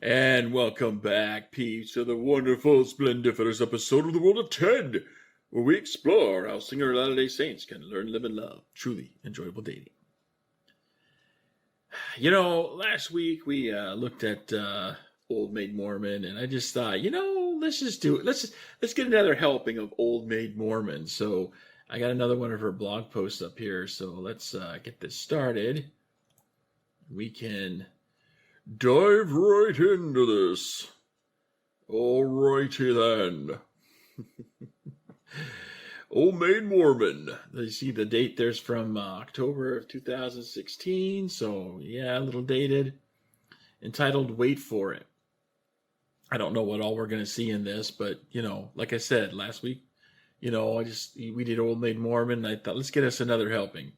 And welcome back, peeps, to the wonderful, splendiferous episode of the World of Ted, where we explore how Singer Latter-day Saints can learn, live, and love truly enjoyable dating. You know, last week we looked at Old Maid Mormon, and I just thought, let's just do it. Let's get another helping of Old Maid Mormon. So I got another one of her blog posts up here. So let's get this started. We can dive right into this. Alrighty then. Old Maid Mormon. You see the date there's from October of 2016. So, yeah, a little dated. Entitled Wait For It. I don't know what all we're going to see in this, but, like I said last week, we did Old Maid Mormon. And I thought, let's get us another helping.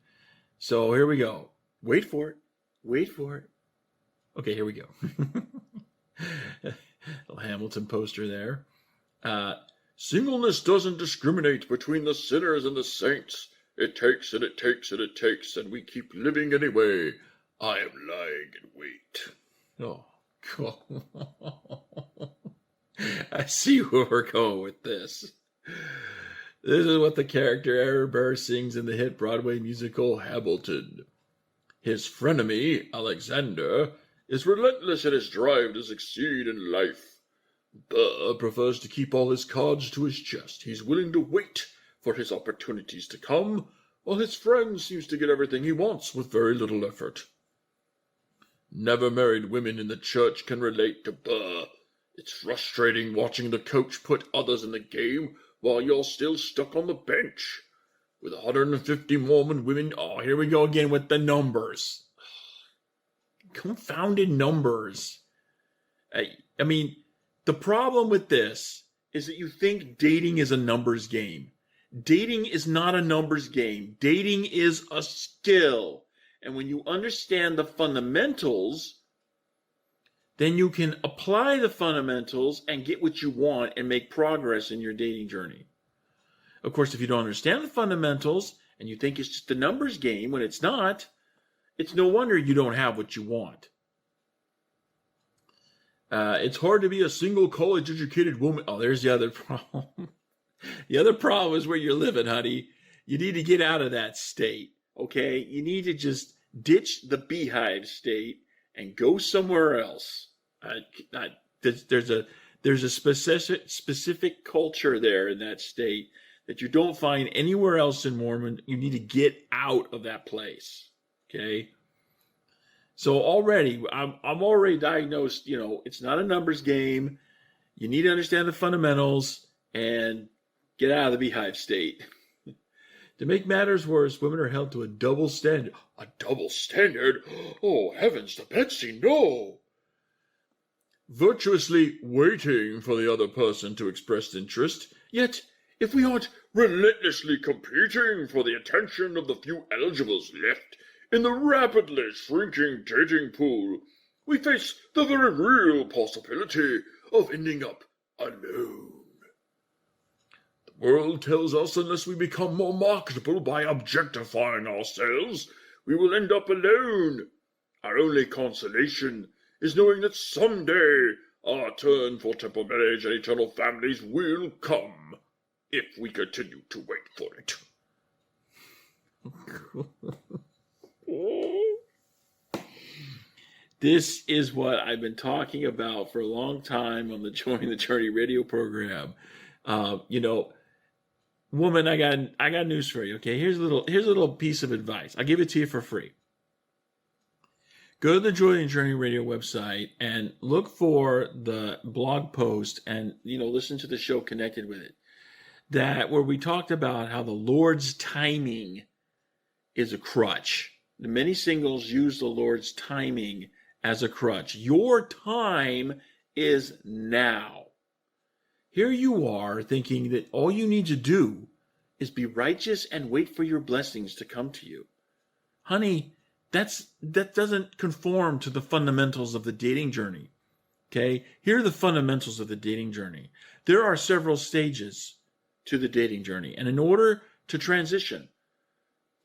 So, here we go. Wait for it. Wait for it. Okay, here we go. Little Hamilton poster there. Singleness doesn't discriminate between the sinners and the saints. It takes and it takes and it takes, and we keep living anyway. I am lying in wait. Oh, cool. I see where we're going with this. This is what the character Aaron Burr sings in the hit Broadway musical Hamilton. His frenemy, Alexander, is relentless in his drive to succeed in life. Burr prefers to keep all his cards to his chest. He's willing to wait for his opportunities to come, while his friend seems to get everything he wants with very little effort. Never married women in the church can relate to Burr. It's frustrating watching the coach put others in the game while you're still stuck on the bench. With 150 Mormon women, here we go again with the numbers. Confounded numbers. I mean, the problem with this is that you think dating is a numbers game. Dating is not a numbers game. Dating is a skill. And when you understand the fundamentals, then you can apply the fundamentals and get what you want and make progress in your dating journey. Of course, if you don't understand the fundamentals and you think it's just a numbers game when it's not, it's no wonder you don't have what you want. It's hard to be a single college-educated woman. Oh, there's the other problem. The other problem is where you're living, honey. You need to get out of that state, okay? You need to just ditch the beehive state and go somewhere else. There's a specific culture there in that state that you don't find anywhere else in Mormon. You need to get out of that place. Okay. So already, I'm already diagnosed, it's not a numbers game. You need to understand the fundamentals and get out of the beehive state. To make matters worse, women are held to a double standard. A double standard? Oh, heavens to Betsy, no! Virtuously waiting for the other person to express interest, yet if we aren't relentlessly competing for the attention of the few eligibles left in the rapidly shrinking dating pool, we face the very real possibility of ending up alone. The world tells us unless we become more marketable by objectifying ourselves, we will end up alone. Our only consolation is knowing that someday our turn for temple marriage and eternal families will come, if we continue to wait for it. This is what I've been talking about for a long time on the Join the Journey radio program. Woman, I got news for you. Okay, here's a little piece of advice. I'll give it to you for free. Go to the Joy and Journey radio website and look for the blog post and listen to the show connected with it. Where we talked about how the Lord's timing is a crutch. Many singles use the Lord's timing as a crutch. Your time is now. Here you are thinking that all you need to do is be righteous and wait for your blessings to come to you. Honey, that doesn't conform to the fundamentals of the dating journey. Okay? Here are the fundamentals of the dating journey. There are several stages to the dating journey. And in order to transition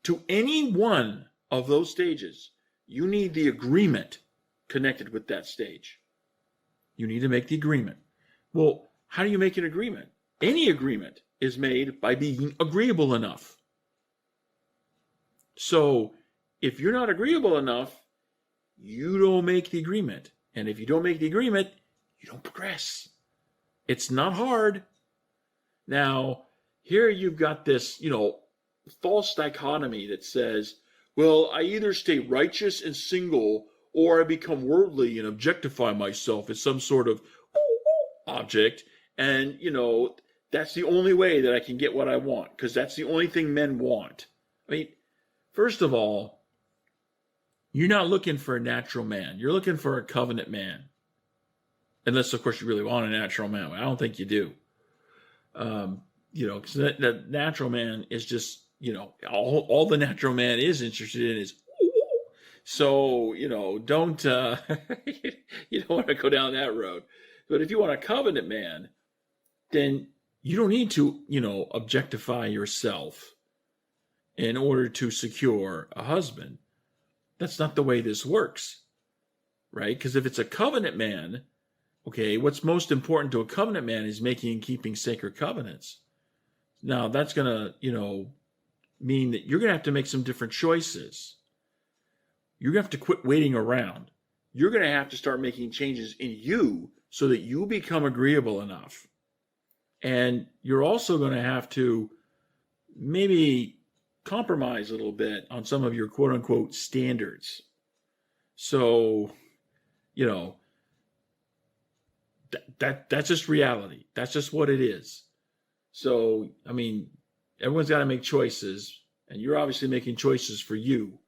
to any one of those stages, you need the agreement connected with that stage. You need to make the agreement. Well, how do you make an agreement? Any agreement is made by being agreeable enough. So if you're not agreeable enough, you don't make the agreement. And if you don't make the agreement, you don't progress. It's not hard. Now, here you've got this, false dichotomy that says, well, I either stay righteous and single, or I become worldly and objectify myself as some sort of object. And, that's the only way that I can get what I want, because that's the only thing men want. I mean, first of all, you're not looking for a natural man. You're looking for a covenant man. Unless, of course, you really want a natural man. I don't think you do. Because the natural man is just, all the natural man is interested in is, so, don't, you don't want to go down that road. But if you want a covenant man, then you don't need to, objectify yourself in order to secure a husband. That's not the way this works, right? Because if it's a covenant man, okay, what's most important to a covenant man is making and keeping sacred covenants. Now, that's going to, mean that you're going to have to make some different choices. You're going to have to quit waiting around. You're going to have to start making changes in you so that you become agreeable enough. And you're also going to have to maybe compromise a little bit on some of your quote unquote standards. So, that's just reality. That's just what it is. So, everyone's got to make choices, and you're obviously making choices for you.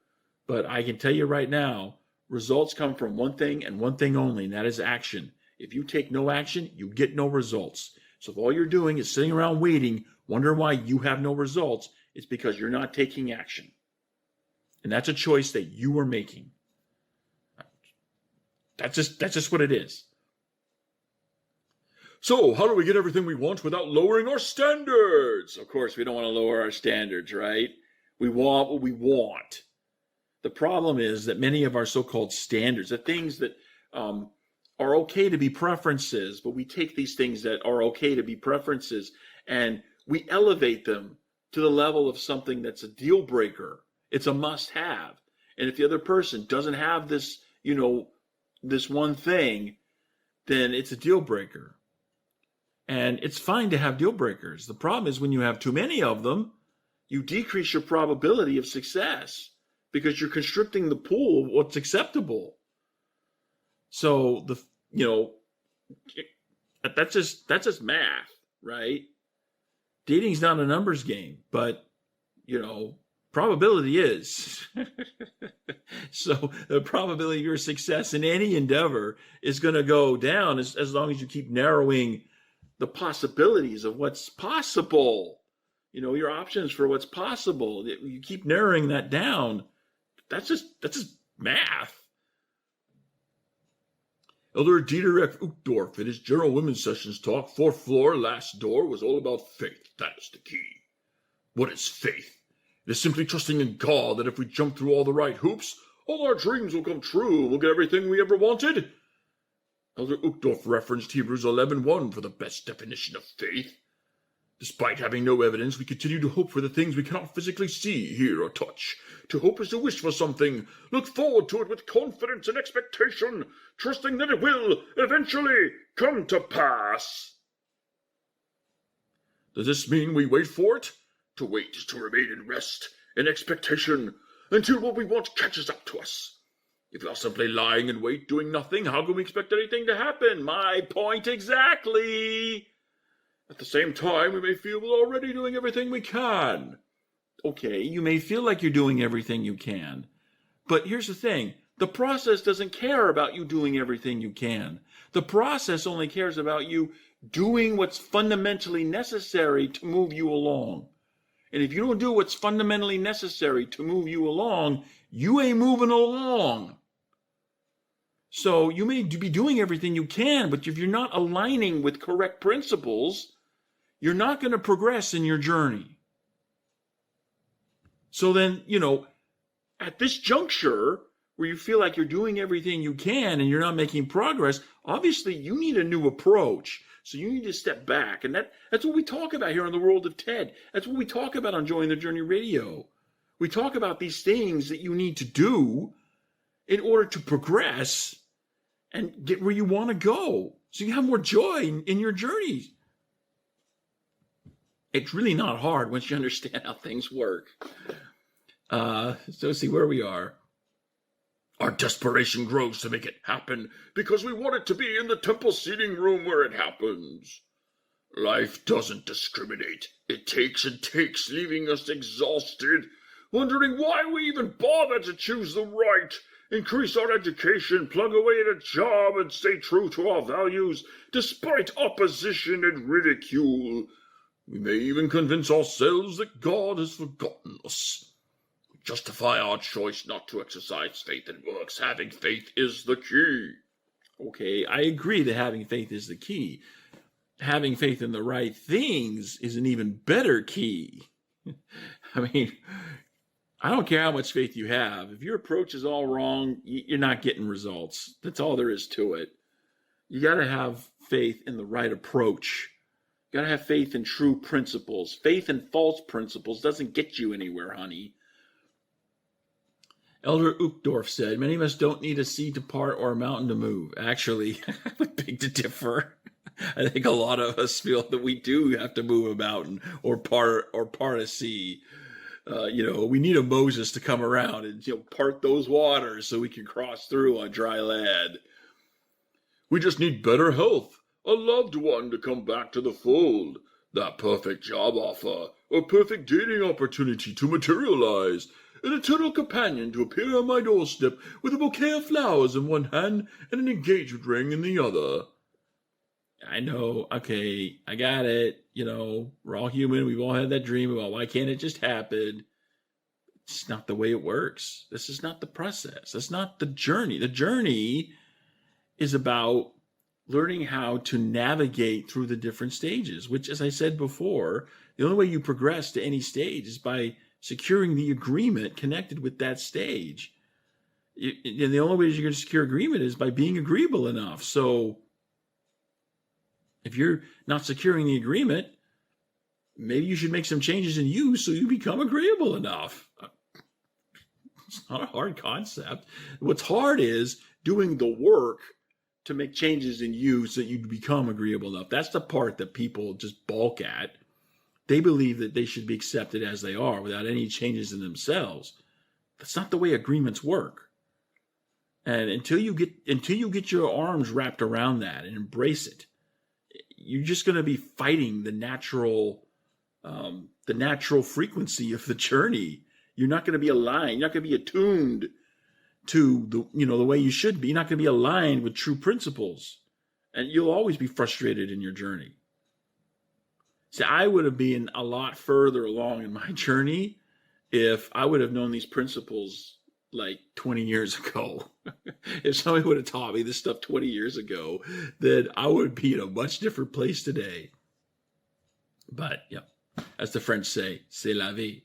But I can tell you right now, results come from one thing and one thing only, and that is action. If you take no action, you get no results. So if all you're doing is sitting around waiting, wondering why you have no results, it's because you're not taking action. And that's a choice that you are making. That's just what it is. So, how do we get everything we want without lowering our standards? Of course, we don't want to lower our standards, right? We want what we want. The problem is that many of our so-called standards, the things that are okay to be preferences, but we take these things that are okay to be preferences and we elevate them to the level of something that's a deal breaker. It's a must-have. And if the other person doesn't have this, this one thing, then it's a deal breaker. And it's fine to have deal breakers. The problem is when you have too many of them, you decrease your probability of success because you're constricting the pool of what's acceptable. So that's just math, right? Dating's not a numbers game, but probability is. So the probability of your success in any endeavor is going to go down as long as you keep narrowing the possibilities of what's possible. Your options for what's possible. You keep narrowing that down. That's just math. Elder Dieter F. Uchtdorf in his General Women's Sessions talk, 4th floor, last door, was all about faith. That is the key. What is faith? It is simply trusting in God that if we jump through all the right hoops, all our dreams will come true. We'll get everything we ever wanted. Elder Uchtdorf referenced Hebrews 11:1 for the best definition of faith. Despite having no evidence, we continue to hope for the things we cannot physically see, hear, or touch. To hope is to wish for something. Look forward to it with confidence and expectation, trusting that it will eventually come to pass. Does this mean we wait for it? To wait is to remain in rest, in expectation, until what we want catches up to us. If we are simply lying in wait, doing nothing, how can we expect anything to happen? My point exactly. At the same time, we may feel we're already doing everything we can. Okay, you may feel like you're doing everything you can. But here's the thing. The process doesn't care about you doing everything you can. The process only cares about you doing what's fundamentally necessary to move you along. And if you don't do what's fundamentally necessary to move you along, you ain't moving along. So you may be doing everything you can, but if you're not aligning with correct principles, you're not going to progress in your journey. So then, at this juncture, where you feel like you're doing everything you can and you're not making progress, obviously you need a new approach. So you need to step back. And that's what we talk about here on the World of TED. That's what we talk about on Join the Journey Radio. We talk about these things that you need to do in order to progress and get where you want to go. So you have more joy in your journey. It's really not hard once you understand how things work. So let's see where we are. Our desperation grows to make it happen because we want it to be in the temple seating room where it happens. Life doesn't discriminate. It takes and takes, leaving us exhausted, wondering why we even bother to choose the right, increase our education, plug away at a job, and stay true to our values, despite opposition and ridicule. We may even convince ourselves that God has forgotten us. Justify our choice not to exercise faith in works. Having faith is the key. Okay, I agree that having faith is the key. Having faith in the right things is an even better key. I mean, I don't care how much faith you have. If your approach is all wrong, you're not getting results. That's all there is to it. You got to have faith in the right approach. You got to have faith in true principles. Faith in false principles doesn't get you anywhere, honey. Elder Uchtdorf said, many of us don't need a sea to part or a mountain to move. Actually, I would beg to differ. I think a lot of us feel that we do have to move a mountain or part a sea. We need a Moses to come around and part those waters so we can cross through on dry land. We just need better health, a loved one to come back to the fold, that perfect job offer, a perfect dating opportunity to materialize, an eternal companion to appear on my doorstep with a bouquet of flowers in one hand and an engagement ring in the other. I know, okay, I got it. We're all human. We've all had that dream about why can't it just happen? It's not the way it works. This is not the process. That's not the journey. The journey is about learning how to navigate through the different stages, which, as I said before, the only way you progress to any stage is by securing the agreement connected with that stage. And the only way you're going to secure agreement is by being agreeable enough. So if you're not securing the agreement, maybe you should make some changes in you so you become agreeable enough. It's not a hard concept. What's hard is doing the work to make changes in you so that you become agreeable enough. That's the part that people just balk at. They believe that they should be accepted as they are without any changes in themselves. That's not the way agreements work. And until you get your arms wrapped around that and embrace it, you're just going to be fighting the natural frequency of the journey. You're not going to be aligned. You're not going to be attuned to the way you should be. You're not going to be aligned with true principles, and you'll always be frustrated in your journey. See, I would have been a lot further along in my journey if I would have known these principles like 20 years ago. If somebody would have taught me this stuff 20 years ago, then I would be in a much different place today. But, yeah, as the French say, c'est la vie.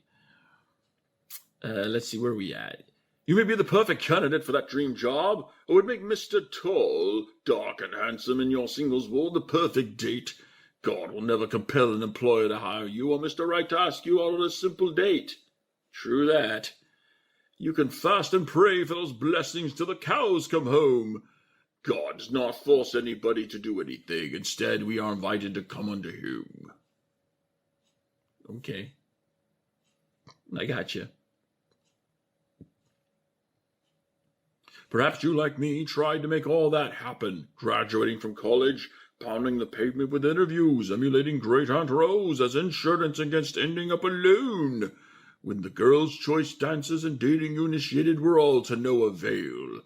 Let's see, where are we at? You may be the perfect candidate for that dream job, or would make Mr. Tall, dark and handsome in your singles ward the perfect date. God will never compel an employer to hire you or Mr. Right to ask you out on a simple date. True that. You can fast and pray for those blessings till the cows come home. God does not force anybody to do anything. Instead, we are invited to come unto him. Okay. I got you. Perhaps you, like me, tried to make all that happen, graduating from college, pounding the pavement with interviews, emulating Great Aunt Rose as insurance against ending up alone, when the girls' choice dances and dating you initiated were all to no avail.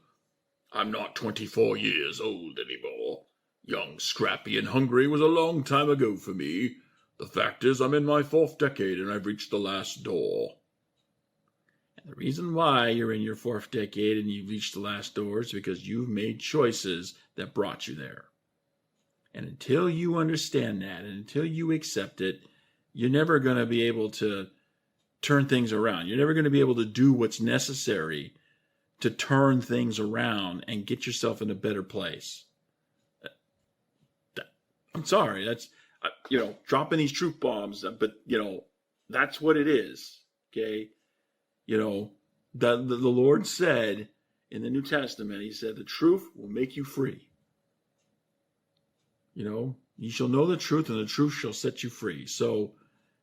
I'm not 24 years old anymore. Young, scrappy, and hungry was a long time ago for me. The fact is, I'm in my 4th decade and I've reached the last door. And the reason why you're in your 4th decade and you've reached the last door is because you've made choices that brought you there. And until you understand that, and until you accept it, you're never going to be able to turn things around. You're never going to be able to do what's necessary to turn things around and get yourself in a better place. I'm sorry, that's, dropping these truth bombs, but, that's what it is, okay? The Lord said in the New Testament, he said, the truth will make you free. You shall know the truth, and the truth shall set you free. So,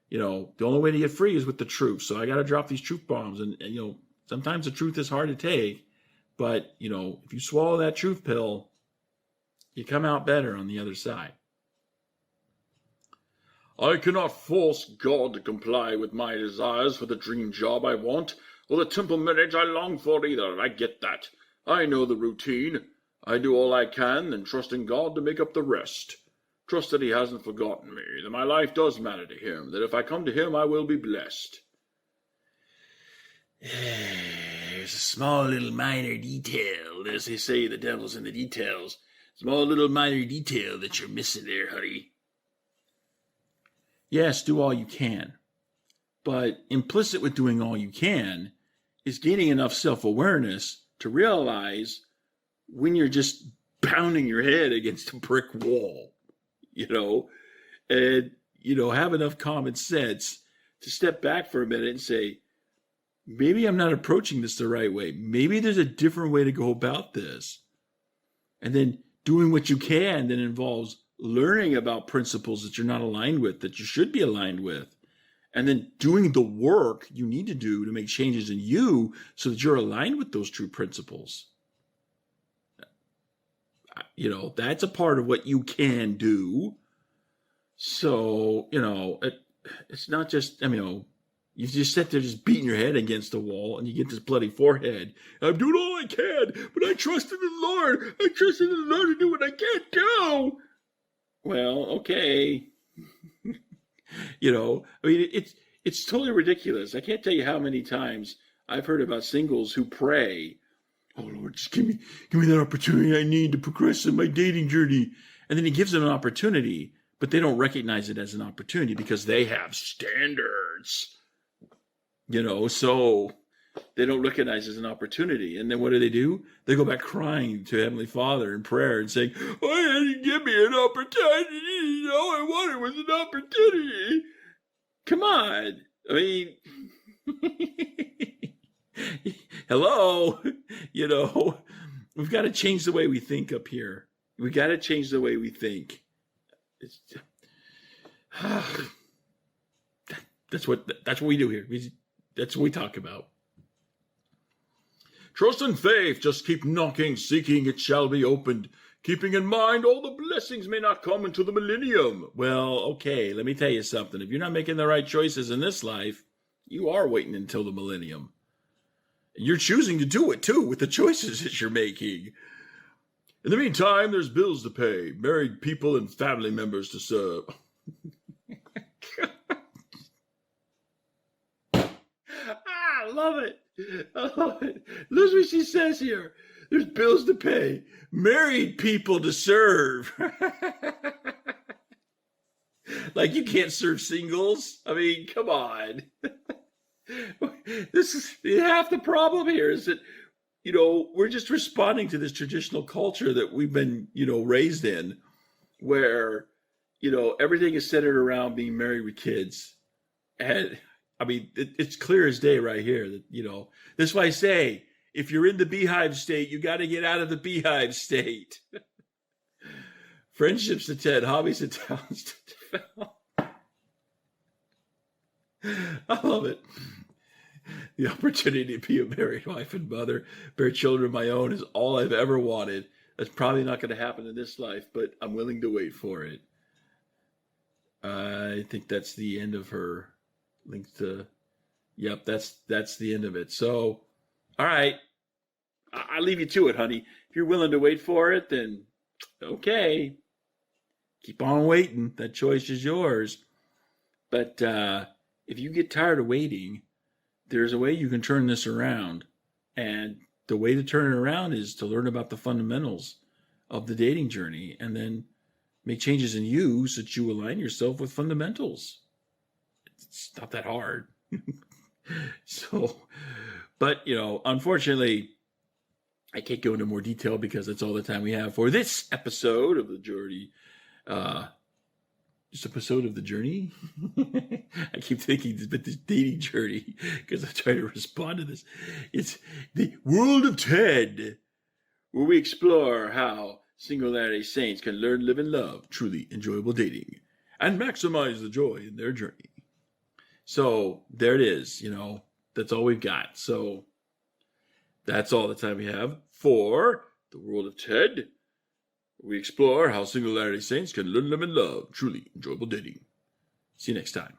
the only way to get free is with the truth. So I got to drop these truth bombs. And, sometimes the truth is hard to take. But, if you swallow that truth pill, you come out better on the other side. I cannot force God to comply with my desires for the dream job I want, or the temple marriage I long for either. I get that. I know the routine. I do all I can, and trust in God to make up the rest. Trust that he hasn't forgotten me, that my life does matter to him, that if I come to him, I will be blessed. There's a small little minor detail. As they say, the devil's in the details. Small little minor detail that you're missing there, honey. Yes, do all you can. But implicit with doing all you can is gaining enough self-awareness to realize when you're just pounding your head against a brick wall, and, have enough common sense to step back for a minute and say, maybe I'm not approaching this the right way. Maybe there's a different way to go about this. And then doing what you can that involves learning about principles that you're not aligned with, that you should be aligned with. And then doing the work you need to do to make changes in you so that you're aligned with those true principles. That's a part of what you can do. So, it's not just, you just sit there just beating your head against the wall and you get this bloody forehead. I'm doing all I can, but I trust in the Lord. I trust in the Lord to do what I can't do. Well, okay. It's totally ridiculous. I can't tell you how many times I've heard about singles who pray, oh Lord, just give me that opportunity I need to progress in my dating journey. And then he gives them an opportunity, but they don't recognize it as an opportunity because they have standards, so they don't recognize it as an opportunity. And then what do? They go back crying to Heavenly Father in prayer and saying, oh, he didn't give me an opportunity. All I wanted was an opportunity. Come on. Hello, we've got to change the way we think up here. We got to change the way we think. That's what we do here. That's what we talk about. Trust and faith, just keep knocking, seeking, it shall be opened. Keeping in mind all the blessings may not come into the millennium. Well, okay, let me tell you something. If you're not making the right choices in this life, you are waiting until the millennium. You're choosing to do it, too, with the choices that you're making. In the meantime, there's bills to pay, married people and family members to serve. I love it. Listen what she says here. There's bills to pay, married people to serve. Like you can't serve singles. Come on. This is half the problem here is that, we're just responding to this traditional culture that we've been, raised in where, everything is centered around being married with kids. And it's clear as day right here that, that's why I say, if you're in the beehive state, you got to get out of the beehive state. Friendships to 10, hobbies to talents to develop. I love it. The opportunity to be a married wife and mother, bear children of my own is all I've ever wanted. That's probably not going to happen in this life, but I'm willing to wait for it. I think that's the end of her link to. Yep, that's the end of it. So, all right, I'll leave you to it, honey. If you're willing to wait for it, then okay. Keep on waiting. That choice is yours. But if you get tired of waiting, there's a way you can turn this around. And the way to turn it around is to learn about the fundamentals of the dating journey and then make changes in you so that you align yourself with fundamentals. It's not that hard. So, but, unfortunately, I can't go into more detail because that's all the time we have for this episode of the Journey. This episode of the Journey. I keep thinking about this dating journey because I try to respond to this. It's the World of Ted, where we explore how single Latter-day Saints can learn, live, and love truly enjoyable dating and maximize the joy in their journey. So there it is. That's all we've got. So that's all the time we have for the World of Ted. We explore how single Latter-day Saints can learn, live, and love truly enjoyable dating. See you next time.